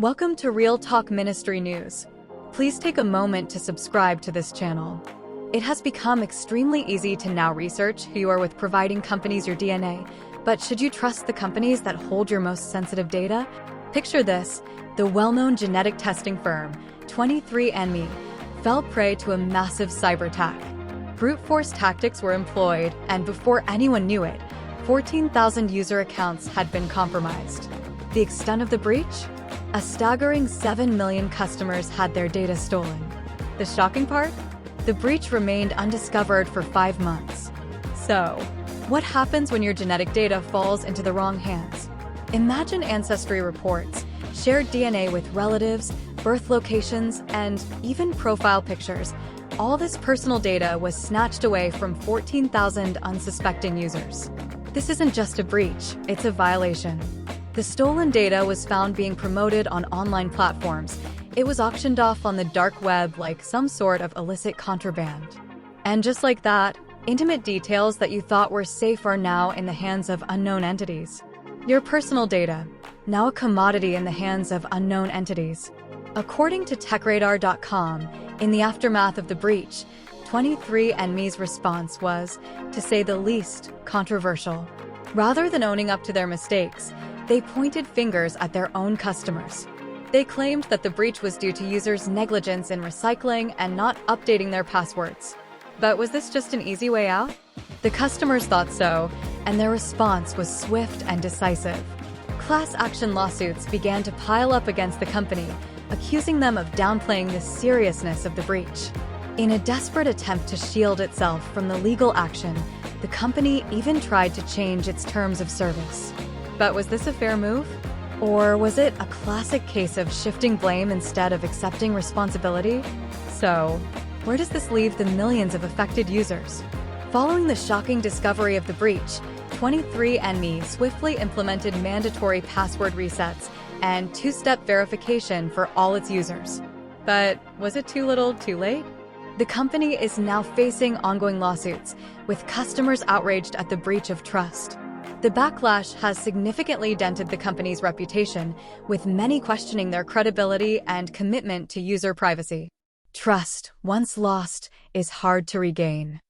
Welcome to Real Talk Ministry News. Please take a moment to subscribe to this channel. It has become extremely easy to now research who you are with providing companies your DNA, but should you trust the companies that hold your most sensitive data? Picture this: the well-known genetic testing firm, 23andMe, fell prey to a massive cyber attack. Brute force tactics were employed, and before anyone knew it, 14,000 user accounts had been compromised. The extent of the breach? A staggering 7 million customers had their data stolen. The shocking part? The breach remained undiscovered for 5 months. So, what happens when your genetic data falls into the wrong hands? Imagine ancestry reports, shared DNA with relatives, birth locations, and even profile pictures. All this personal data was snatched away from 14,000 unsuspecting users. This isn't just a breach, it's a violation. The stolen data was found being promoted on online platforms. It was auctioned off on the dark web like some sort of illicit contraband. And just like that, intimate details that you thought were safe are now in the hands of unknown entities. Your personal data, now a commodity in the hands of unknown entities. According to TechRadar.com, in the aftermath of the breach, 23andMe's response was, to say the least, controversial. Rather than owning up to their mistakes, they pointed fingers at their own customers. They claimed that the breach was due to users' negligence in recycling and not updating their passwords. But was this just an easy way out? The customers thought so, and their response was swift and decisive. Class action lawsuits began to pile up against the company, accusing them of downplaying the seriousness of the breach. In a desperate attempt to shield itself from the legal action, the company even tried to change its terms of service. But was this a fair move? Or was it a classic case of shifting blame instead of accepting responsibility? So, where does this leave the millions of affected users? Following the shocking discovery of the breach, 23andMe swiftly implemented mandatory password resets and two-step verification for all its users. But was it too little, too late? The company is now facing ongoing lawsuits, with customers outraged at the breach of trust. The backlash has significantly dented the company's reputation, with many questioning their credibility and commitment to user privacy. Trust, once lost, is hard to regain.